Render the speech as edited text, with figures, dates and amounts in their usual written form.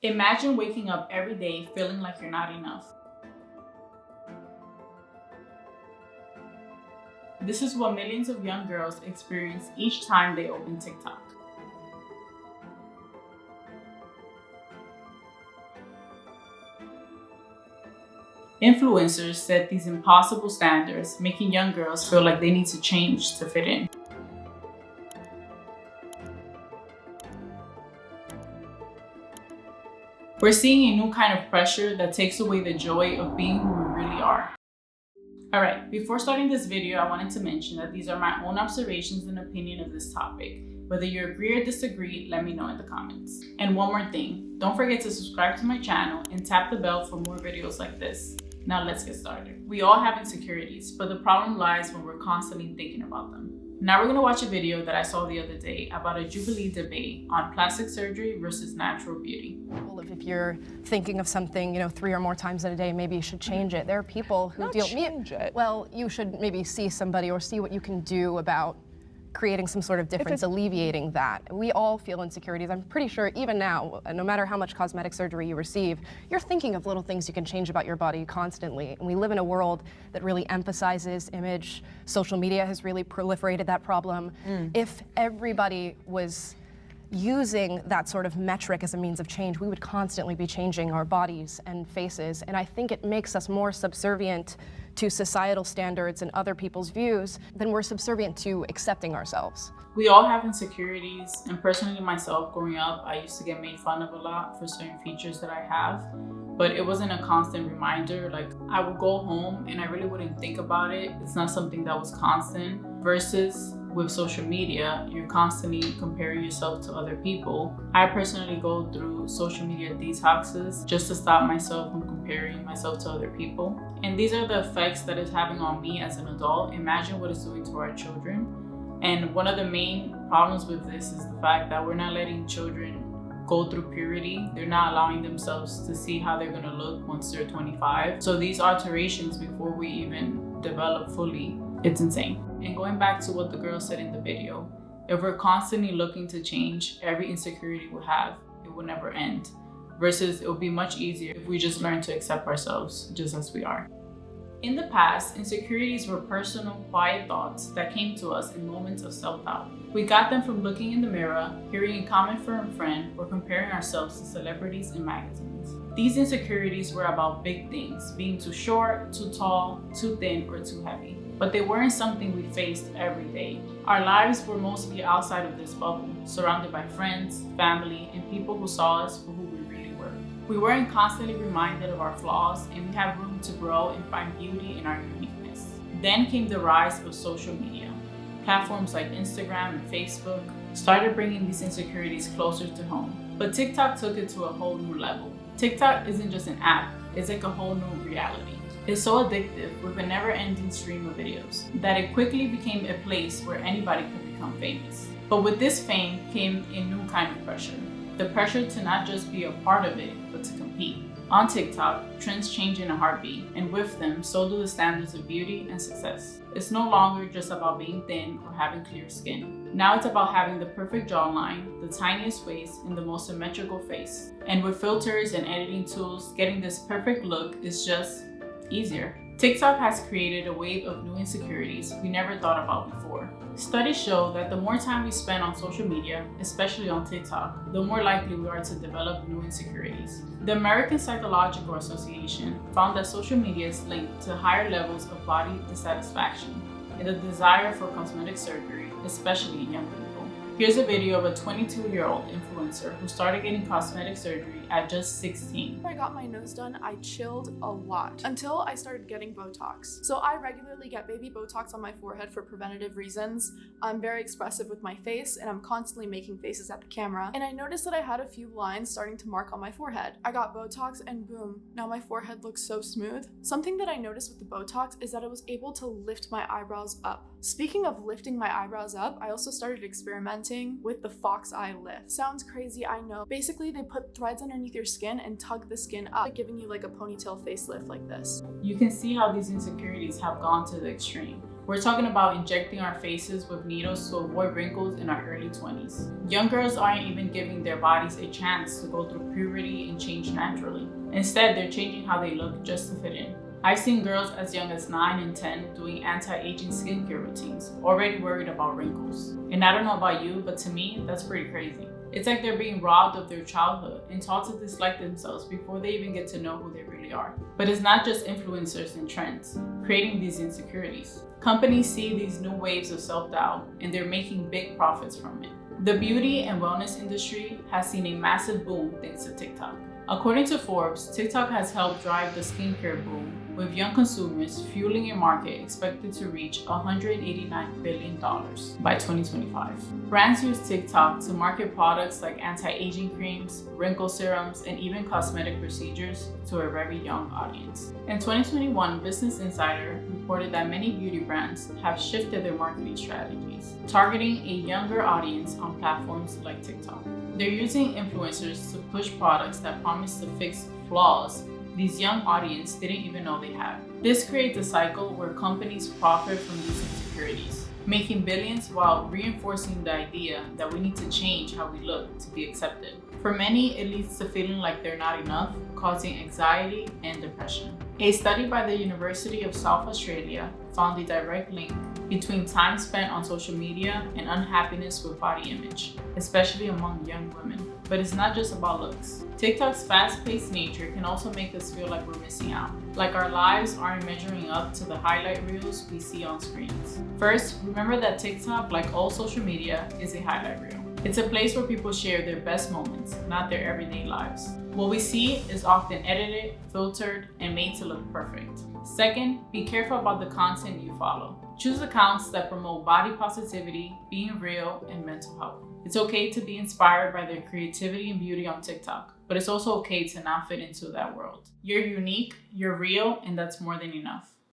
Imagine waking up every day feeling like you're not enough. This is what millions of young girls experience each time they open TikTok. Influencers set these impossible standards, making young girls feel like they need to change to fit in. We're seeing a new kind of pressure that takes away the joy of being who we really are. Alright, before starting this video, I wanted to mention that these are my own observations and opinion of this topic. Whether you agree or disagree, let me know in the comments. And one more thing, don't forget to subscribe to my channel and tap the bell for more videos like this. Now let's get started. We all have insecurities, but the problem lies when we're constantly thinking about them. Now we're gonna watch a video that I saw the other day about a Jubilee debate on plastic surgery versus natural beauty. Well, if you're thinking of something, 3 or more times in a day, maybe you should change it. There are people who change it. Well, you should maybe see somebody or see what you can do about creating some sort of difference, alleviating that. We all feel insecurities. I'm pretty sure even now, no matter how much cosmetic surgery you receive, you're thinking of little things you can change about your body constantly. And we live in a world that really emphasizes image. Social media has really proliferated that problem. If everybody was using that sort of metric as a means of change, we would constantly be changing our bodies and faces. And I think it makes us more subservient to societal standards and other people's views than we're subservient to accepting ourselves. We all have insecurities, and personally myself, growing up, I used to get made fun of a lot for certain features that I have, but it wasn't a constant reminder. Like, I would go home and I really wouldn't think about it. It's not something that was constant, versus with social media, you're constantly comparing yourself to other people. I personally go through social media detoxes just to stop myself from comparing myself to other people. And these are the effects that it's having on me as an adult. Imagine what it's doing to our children. And one of the main problems with this is the fact that we're not letting children go through puberty. They're not allowing themselves to see how they're gonna look once they're 25. So these alterations before we even develop fully, it's insane. And going back to what the girl said in the video, if we're constantly looking to change, every insecurity we have, it will never end. Versus it will be much easier if we just learn to accept ourselves just as we are. In the past, insecurities were personal, quiet thoughts that came to us in moments of self-doubt. We got them from looking in the mirror, hearing a comment from a friend, or comparing ourselves to celebrities in magazines. These insecurities were about big things, being too short, too tall, too thin, or too heavy. But they weren't something we faced every day. Our lives were mostly outside of this bubble, surrounded by friends, family, and people who saw us for who we really were. We weren't constantly reminded of our flaws, and we had room to grow and find beauty in our uniqueness. Then came the rise of social media. Platforms like Instagram and Facebook started bringing these insecurities closer to home. But TikTok took it to a whole new level. TikTok isn't just an app, it's like a whole new reality. It's so addictive with a never-ending stream of videos that it quickly became a place where anybody could become famous. But with this fame came a new kind of pressure. The pressure to not just be a part of it, but to compete. On TikTok, trends change in a heartbeat, and with them, so do the standards of beauty and success. It's no longer just about being thin or having clear skin. Now it's about having the perfect jawline, the tiniest waist, and the most symmetrical face. And with filters and editing tools, getting this perfect look is just easier. TikTok has created a wave of new insecurities we never thought about before. Studies show that the more time we spend on social media, especially on TikTok, the more likely we are to develop new insecurities. The American Psychological Association found that social media is linked to higher levels of body dissatisfaction and the desire for cosmetic surgery, especially in younger people. Here's a video of a 22-year-old influencer who started getting cosmetic surgery at just 16. When I got my nose done, I chilled a lot until I started getting Botox. So I regularly get baby Botox on my forehead for preventative reasons. I'm very expressive with my face and I'm constantly making faces at the camera. And I noticed that I had a few lines starting to mark on my forehead. I got Botox and boom, now my forehead looks so smooth. Something that I noticed with the Botox is that I was able to lift my eyebrows up. Speaking of lifting my eyebrows up, I also started experimenting with the fox eye lift. Sounds crazy, I know. Basically, they put threads underneath your skin and tug the skin up, giving you like a ponytail facelift like this. You can see how these insecurities have gone to the extreme. We're talking about injecting our faces with needles to avoid wrinkles in our early 20s. Young girls aren't even giving their bodies a chance to go through puberty and change naturally. Instead, they're changing how they look just to fit in. I've seen girls as young as 9 and 10 doing anti-aging skincare routines, already worried about wrinkles. And I don't know about you, but to me, that's pretty crazy. It's like they're being robbed of their childhood and taught to dislike themselves before they even get to know who they really are. But it's not just influencers and trends creating these insecurities. Companies see these new waves of self-doubt and they're making big profits from it. The beauty and wellness industry has seen a massive boom thanks to TikTok. According to Forbes, TikTok has helped drive the skincare boom, with young consumers fueling a market expected to reach $189 billion by 2025. Brands use TikTok to market products like anti-aging creams, wrinkle serums, and even cosmetic procedures to a very young audience. In 2021, Business Insider reported that many beauty brands have shifted their marketing strategies, targeting a younger audience on platforms like TikTok. They're using influencers to push products that promise to fix flaws these young audience didn't even know they had. This creates a cycle where companies profit from these insecurities, making billions while reinforcing the idea that we need to change how we look to be accepted. For many, it leads to feeling like they're not enough, causing anxiety and depression. A study by the University of South Australia found a direct link between time spent on social media and unhappiness with body image, especially among young women. But it's not just about looks. TikTok's fast-paced nature can also make us feel like we're missing out, like our lives aren't measuring up to the highlight reels we see on screens. First, remember that TikTok, like all social media, is a highlight reel. It's a place where people share their best moments, not their everyday lives. What we see is often edited, filtered, and made to look perfect. Second, be careful about the content you follow. Choose accounts that promote body positivity, being real, and mental health. It's okay to be inspired by their creativity and beauty on TikTok, but it's also okay to not fit into that world. You're unique, you're real, and that's more than enough.